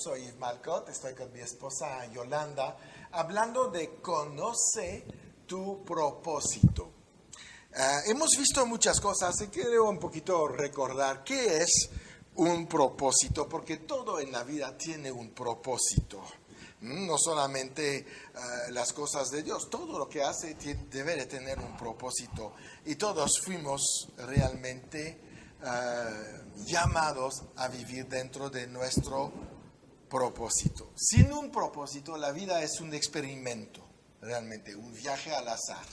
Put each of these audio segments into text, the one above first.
soy Yves Malcott, estoy con mi esposa Yolanda, hablando de conoce tu propósito. Hemos visto muchas cosas y quiero un poquito recordar qué es un propósito, porque todo en la vida tiene un propósito. No solamente las cosas de Dios, todo lo que hace debe de tener un propósito y todos fuimos realmente llamados a vivir dentro de nuestro propósito. Sin un propósito, la vida es un experimento, realmente, un viaje al azar.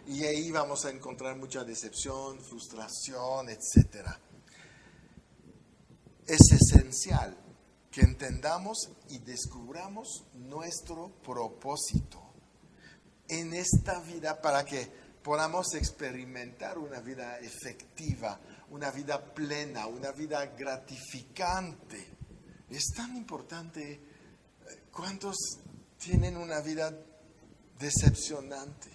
Y ahí vamos a encontrar mucha decepción, frustración, etc. Es esencial que entendamos y descubramos nuestro propósito en esta vida para que podamos experimentar una vida efectiva, una vida plena, una vida gratificante. Es tan importante. ¿Cuántos tienen una vida decepcionante?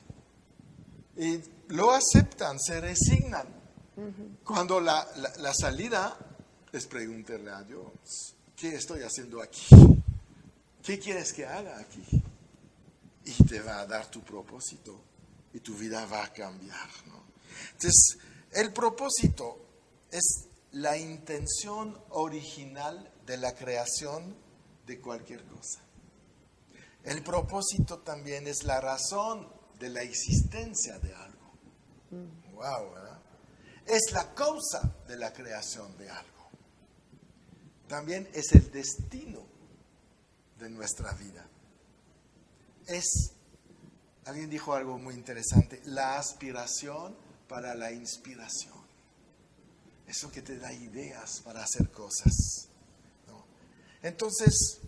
Y lo aceptan, se resignan. Cuando la salida es preguntarle a Dios, ¿qué estoy haciendo aquí? ¿Qué quieres que haga aquí? Y te va a dar tu propósito y tu vida va a cambiar, ¿no? Entonces, el propósito es la intención original de la creación de cualquier cosa. El propósito también es la razón de la existencia de algo. Wow, ¿verdad? Es la causa de la creación de algo. También es el destino de nuestra vida. Alguien dijo algo muy interesante, la aspiración para la inspiración. Eso que te da ideas para hacer cosas, ¿no? Entonces,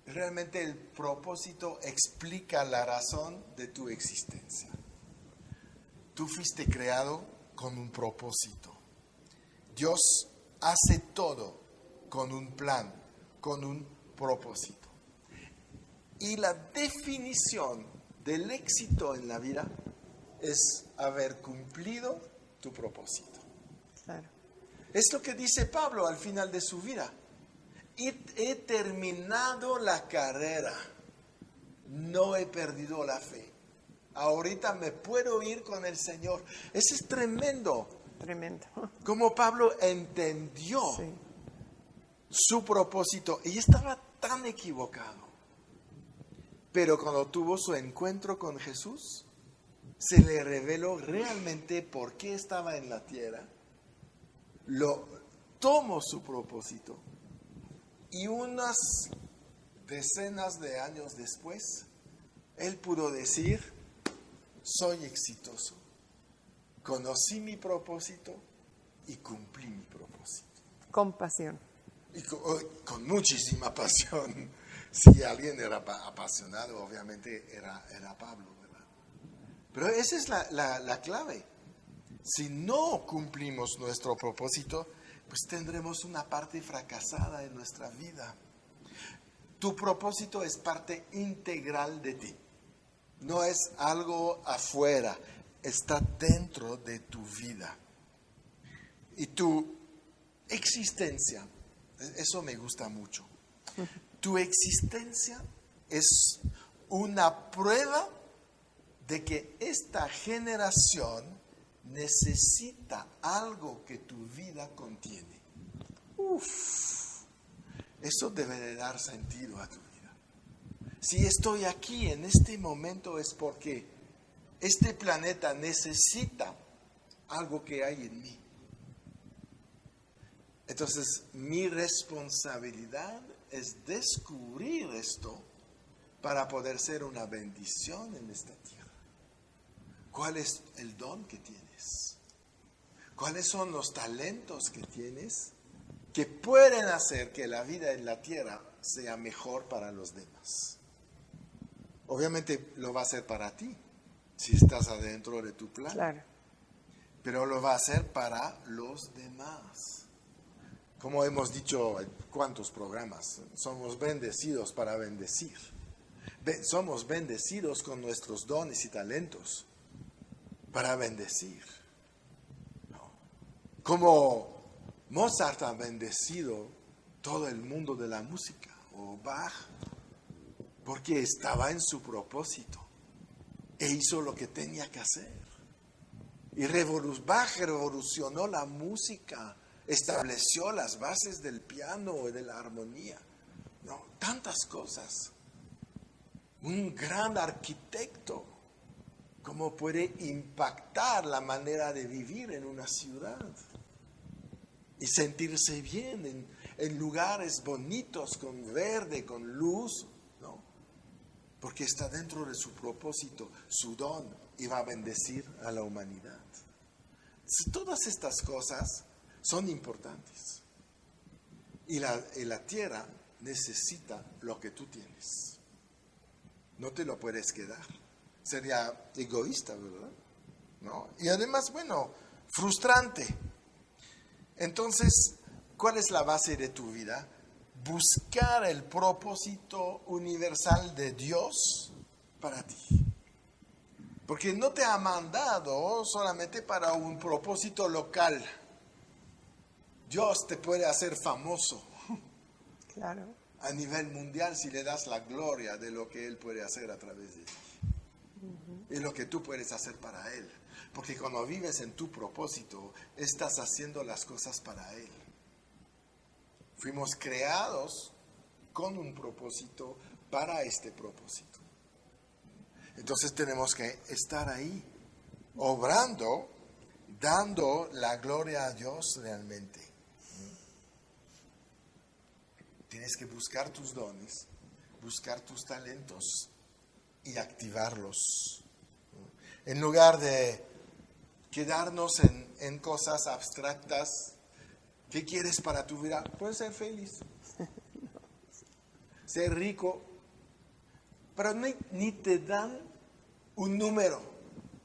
realmente el propósito explica la razón de tu existencia. Tú fuiste creado con un propósito. Dios hace todo con un plan, con un propósito. Y la definición del éxito en la vida es haber cumplido tu propósito. Claro. Es lo que dice Pablo al final de su vida. He terminado la carrera, no he perdido la fe. Ahorita me puedo ir con el Señor. Eso es tremendo. Tremendo. Como Pablo entendió Sí. su propósito y estaba tan equivocado. Pero cuando tuvo su encuentro con Jesús, se le reveló realmente por qué estaba en la tierra. Tomó su propósito y unas decenas de años después, él pudo decir, soy exitoso. Conocí mi propósito y cumplí mi propósito. Compasión. Y con muchísima pasión. Si alguien era apasionado, obviamente era Pablo, ¿verdad? Pero esa es la clave. Si no cumplimos nuestro propósito, pues tendremos una parte fracasada en nuestra vida. Tu propósito es parte integral de ti. No es algo afuera, está dentro de tu vida. Y tu existencia, eso me gusta mucho. Tu existencia es una prueba de que esta generación necesita algo que tu vida contiene. Eso debe de dar sentido a tu vida. Si estoy aquí en este momento es porque este planeta necesita algo que hay en mí. Entonces, mi responsabilidad es descubrir esto para poder ser una bendición en esta tierra. ¿Cuál es el don que tienes? ¿Cuáles son los talentos que tienes que pueden hacer que la vida en la tierra sea mejor para los demás? Obviamente lo va a hacer para ti, si estás adentro de tu plan. Claro. Pero lo va a hacer para los demás. Como hemos dicho en cuántos programas, somos bendecidos para bendecir. Somos bendecidos con nuestros dones y talentos para bendecir. Como Mozart ha bendecido todo el mundo de la música, o Bach, porque estaba en su propósito e hizo lo que tenía que hacer. Y Bach revolucionó la música, estableció las bases del piano y de la armonía. No, tantas cosas. Un gran arquitecto, ¿cómo puede impactar la manera de vivir en una ciudad? Y sentirse bien en lugares bonitos, con verde, con luz, ¿no? Porque está dentro de su propósito, su don, y va a bendecir a la humanidad. Todas estas cosas son importantes. Y la tierra necesita lo que tú tienes. No te lo puedes quedar. Sería egoísta, ¿verdad? ¿No? Y además, bueno, frustrante. Entonces, ¿cuál es la base de tu vida? Buscar el propósito universal de Dios para ti. Porque no te ha mandado solamente para un propósito local. Dios te puede hacer famoso. Claro. A nivel mundial si le das la gloria de lo que Él puede hacer a través de ti. Y lo que tú puedes hacer para Él. Porque cuando vives en tu propósito, estás haciendo las cosas para Él. Fuimos creados con un propósito para este propósito. Entonces tenemos que estar ahí, obrando, dando la gloria a Dios realmente. Tienes que buscar tus dones, buscar tus talentos y activarlos. En lugar de quedarnos en cosas abstractas, ¿qué quieres para tu vida? Puedes ser feliz, ser rico, pero ni te dan un número.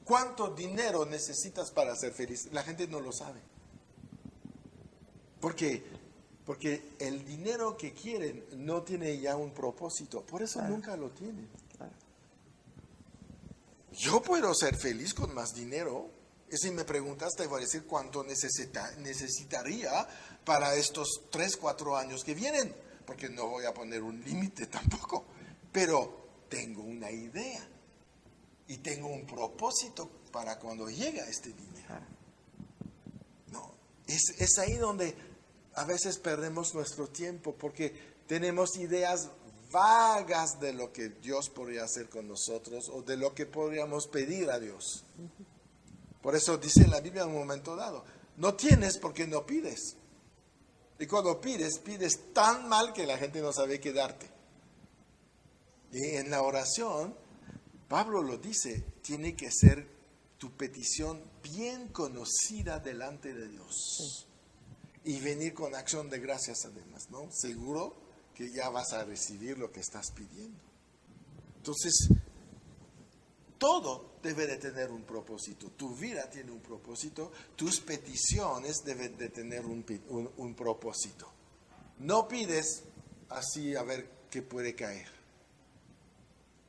¿Cuánto dinero necesitas para ser feliz? La gente no lo sabe. Porque el dinero que quieren no tiene ya un propósito. Por eso nunca lo tienen. Yo puedo ser feliz con más dinero. Y si me preguntas, te voy a decir cuánto necesitaría para estos 3, 4 años que vienen. Porque no voy a poner un límite tampoco. Pero tengo una idea. Y tengo un propósito para cuando llega este dinero. No, es ahí donde a veces perdemos nuestro tiempo. Porque tenemos ideas vagas de lo que Dios podría hacer con nosotros o de lo que podríamos pedir a Dios. Por eso dice en la Biblia en un momento dado, no tienes porque no pides. Y cuando pides tan mal que la gente no sabe qué darte. Y en la oración, Pablo lo dice, tiene que ser tu petición bien conocida delante de Dios. Y venir con acción de gracias además, ¿no? Seguro que ya vas a recibir lo que estás pidiendo. Entonces, todo debe de tener un propósito. Tu vida tiene un propósito. Tus peticiones deben de tener un propósito. No pides así a ver qué puede caer.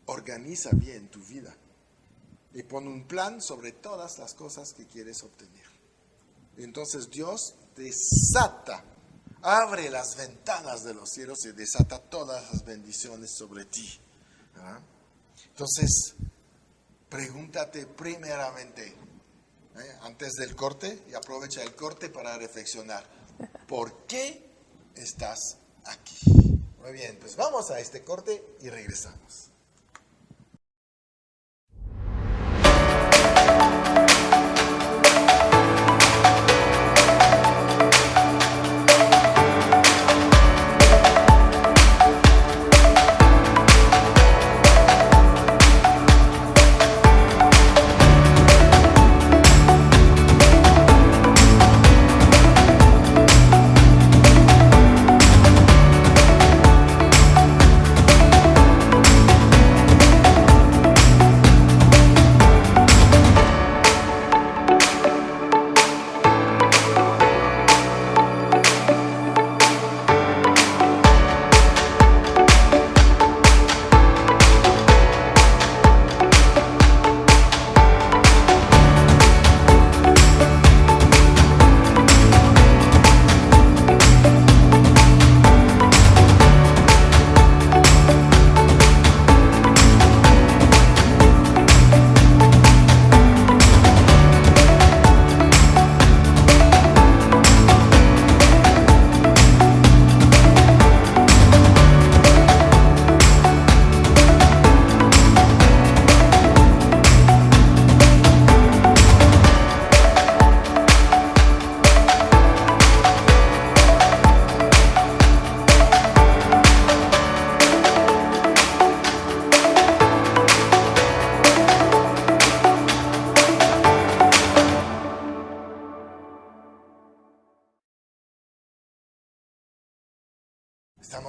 Organiza bien tu vida. Y pon un plan sobre todas las cosas que quieres obtener. Entonces Dios desata, abre las ventanas de los cielos y desata todas las bendiciones sobre ti. ¿Verdad? Entonces, pregúntate primeramente, antes del corte, y aprovecha el corte para reflexionar, ¿por qué estás aquí? Muy bien, pues vamos a este corte y regresamos.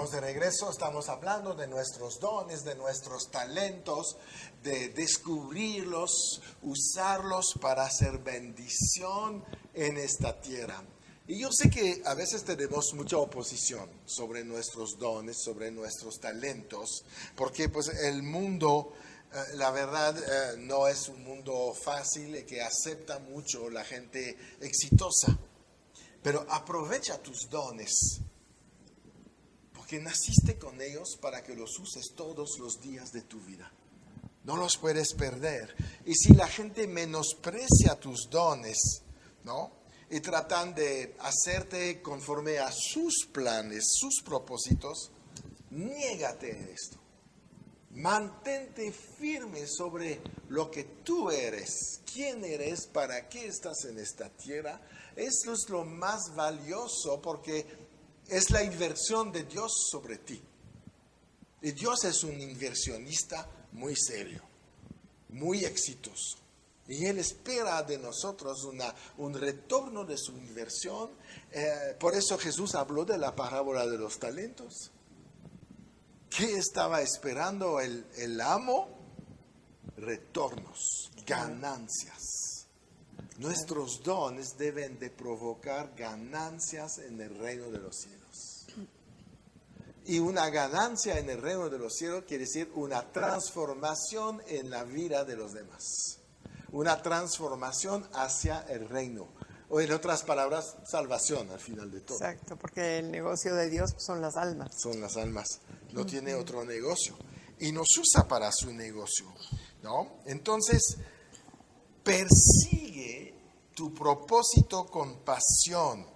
Estamos de regreso, estamos hablando de nuestros dones, de nuestros talentos, de descubrirlos, usarlos para hacer bendición en esta tierra. Y yo sé que a veces tenemos mucha oposición sobre nuestros dones, sobre nuestros talentos, porque pues el mundo, la verdad, no es un mundo fácil y que acepta mucho la gente exitosa. Pero aprovecha tus dones, porque naciste con ellos para que los uses todos los días de tu vida. No los puedes perder. Y si la gente menosprecia tus dones, ¿no?, y tratan de hacerte conforme a sus planes, sus propósitos, niégate en esto. Mantente firme sobre lo que tú eres, quién eres, para qué estás en esta tierra. Eso es lo más valioso, porque es la inversión de Dios sobre ti. Y Dios es un inversionista muy serio, muy exitoso. Y Él espera de nosotros un retorno de su inversión. Por eso Jesús habló de la parábola de los talentos. ¿Qué estaba esperando el amo? Retornos, ganancias. Nuestros dones deben de provocar ganancias en el reino de los cielos. Y una ganancia en el reino de los cielos quiere decir una transformación en la vida de los demás. Una transformación hacia el reino. O en otras palabras, salvación al final de todo. Exacto, porque el negocio de Dios son las almas. Son las almas. No tiene otro negocio. Y nos usa para su negocio, ¿no? Entonces, persigue tu propósito con pasión,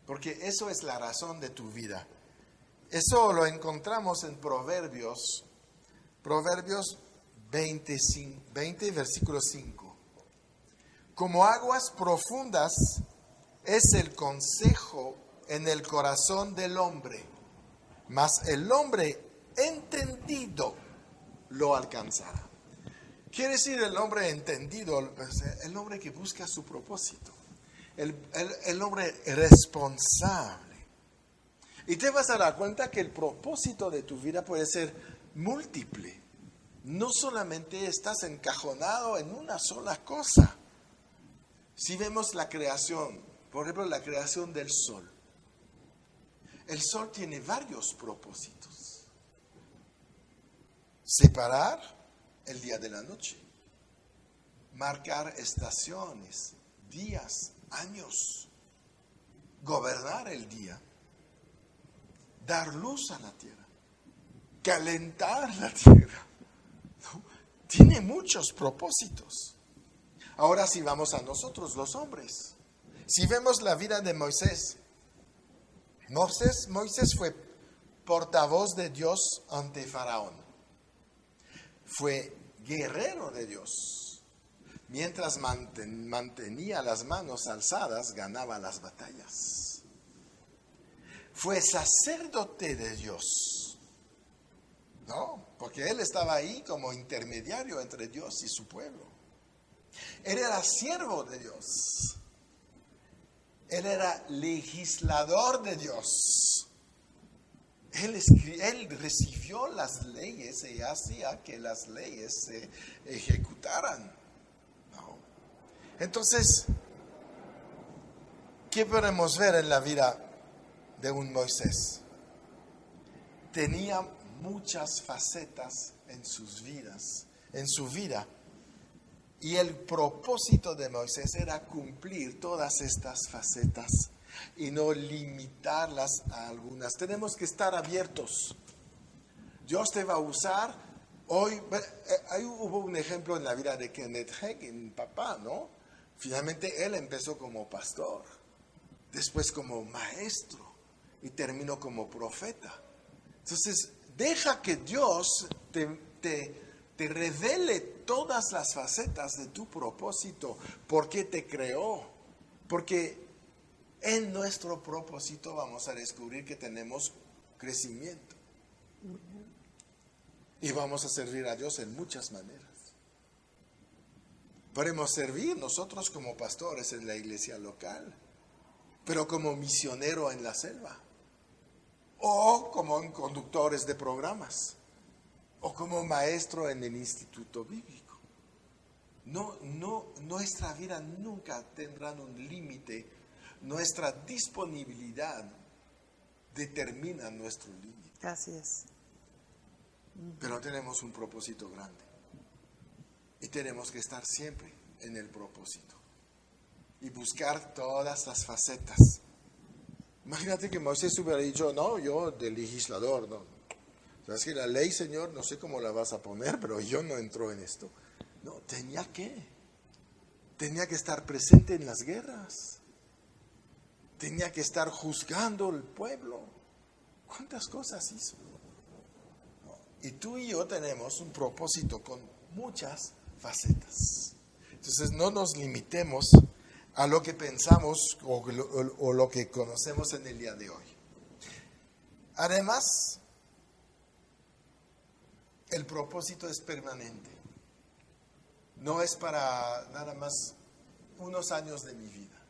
porque eso es la razón de tu vida. Eso lo encontramos en Proverbios 20, versículo 5. Como aguas profundas es el consejo en el corazón del hombre, mas el hombre entendido lo alcanzará. Quiere decir el hombre entendido, el hombre que busca su propósito, el hombre responsable. Y te vas a dar cuenta que el propósito de tu vida puede ser múltiple. No solamente estás encajonado en una sola cosa. Si vemos la creación, por ejemplo, la creación del sol. El sol tiene varios propósitos. Separar el día de la noche. Marcar estaciones, días, años. Gobernar el día. Dar luz a la tierra. Calentar la tierra. Tiene muchos propósitos. Ahora si vamos a nosotros los hombres, si vemos la vida de Moisés fue portavoz de Dios ante Faraón. Fue guerrero de Dios. Mientras mantenía las manos alzadas, ganaba las batallas. Fue sacerdote de Dios, ¿no? Porque él estaba ahí como intermediario entre Dios y su pueblo. Él era siervo de Dios. Él era legislador de Dios. Él recibió las leyes y hacía que las leyes se ejecutaran, ¿no? Entonces, ¿qué podemos ver en la vida de un Moisés? Tenía muchas facetas en sus vidas, en su vida. Y el propósito de Moisés era cumplir todas estas facetas y no limitarlas a algunas. Tenemos que estar abiertos. Dios te va a usar. Hoy hubo un ejemplo en la vida de Kenneth Hagin, papá, ¿no? Finalmente él empezó como pastor, después como maestro y terminó como profeta. Entonces, deja que Dios te revele todas las facetas de tu propósito, porque te creó, porque en nuestro propósito vamos a descubrir que tenemos crecimiento y vamos a servir a Dios en muchas maneras. Podemos servir nosotros como pastores en la iglesia local, pero como misionero en la selva, o como conductores de programas, o como maestro en el instituto bíblico. Nuestra vida nunca tendrá un límite. Nuestra disponibilidad determina nuestro límite. Así es. Pero tenemos un propósito grande. Y tenemos que estar siempre en el propósito. Y buscar todas las facetas. Imagínate que Moisés hubiera dicho, no, yo de legislador, no. Sabes que la ley, Señor, no sé cómo la vas a poner, pero yo no entro en esto. No, tenía que estar presente en las guerras. Tenía que estar juzgando al pueblo. ¿Cuántas cosas hizo? Y tú y yo tenemos un propósito con muchas facetas. Entonces no nos limitemos a lo que pensamos o lo que conocemos en el día de hoy. Además, el propósito es permanente. No es para nada más unos años de mi vida.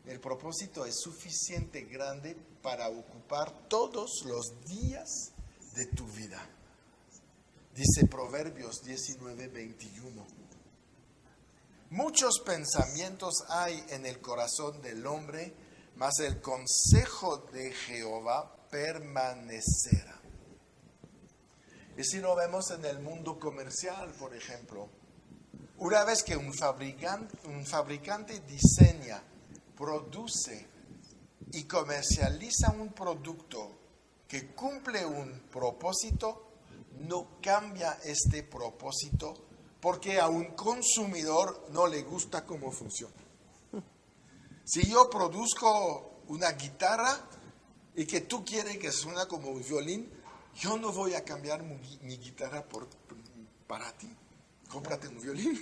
El propósito es suficiente grande para ocupar todos los días de tu vida. Dice Proverbios 19:21. Muchos pensamientos hay en el corazón del hombre, mas el consejo de Jehová permanecerá. Y si lo vemos en el mundo comercial, por ejemplo, una vez que un fabricante diseña, produce y comercializa un producto que cumple un propósito, no cambia este propósito porque a un consumidor no le gusta cómo funciona. Si yo produzco una guitarra y que tú quieres que suene como un violín, yo no voy a cambiar mi guitarra para ti. Cómprate un violín.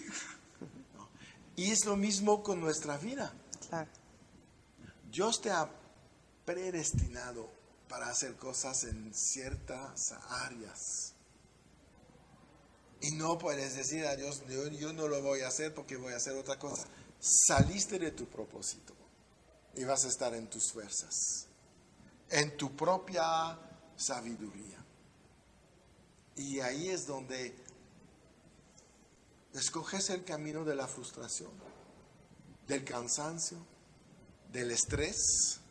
No. Y es lo mismo con nuestra vida. Claro. Dios te ha predestinado para hacer cosas en ciertas áreas. Y no puedes decir a Dios, yo no lo voy a hacer porque voy a hacer otra cosa. Saliste de tu propósito y vas a estar en tus fuerzas, en tu propia sabiduría. Y ahí es donde escoges el camino de la frustración, del cansancio, del estrés,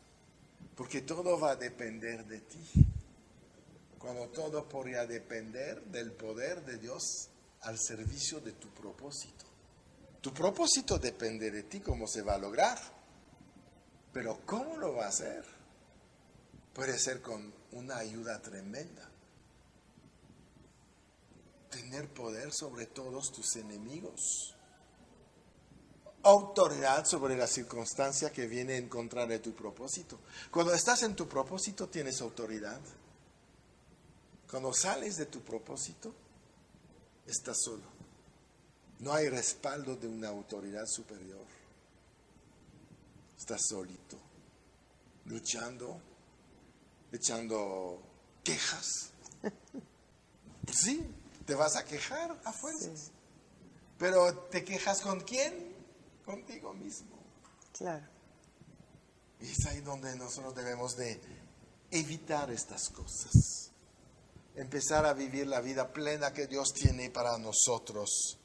porque todo va a depender de ti. Cuando todo podría depender del poder de Dios al servicio de tu propósito. Tu propósito depende de ti, cómo se va a lograr. Pero ¿cómo lo va a hacer? Puede ser con una ayuda tremenda. Tener poder sobre todos tus enemigos. Autoridad sobre la circunstancia que viene en contra de tu propósito. Cuando estás en tu propósito tienes autoridad. Cuando sales de tu propósito, estás solo. No hay respaldo de una autoridad superior. Estás solito, luchando, echando quejas. Sí, te vas a quejar a fuerzas. Sí. Pero ¿te quejas con quién? Contigo mismo. Claro. Y es ahí donde nosotros debemos de evitar estas cosas. Empezar a vivir la vida plena que Dios tiene para nosotros.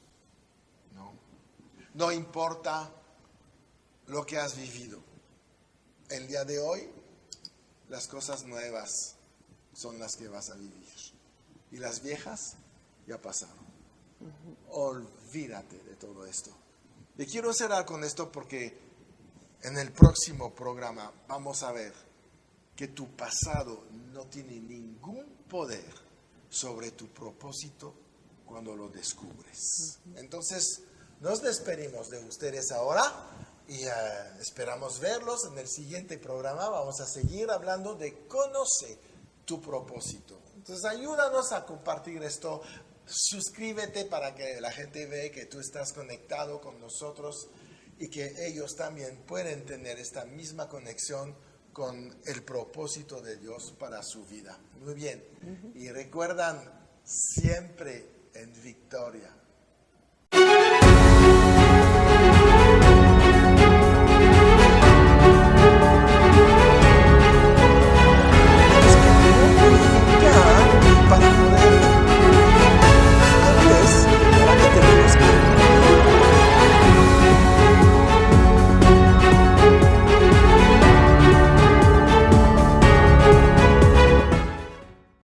No importa lo que has vivido. El día de hoy, las cosas nuevas son las que vas a vivir. Y las viejas ya pasaron. Olvídate de todo esto. Y quiero cerrar con esto porque en el próximo programa vamos a ver que tu pasado no tiene ningún poder sobre tu propósito cuando lo descubres. Entonces, nos despedimos de ustedes ahora y esperamos verlos en el siguiente programa. Vamos a seguir hablando de conoce tu propósito. Entonces, ayúdanos a compartir esto. Suscríbete para que la gente vea que tú estás conectado con nosotros y que ellos también pueden tener esta misma conexión con el propósito de Dios para su vida. Muy bien. Y recuerdan, siempre en victoria.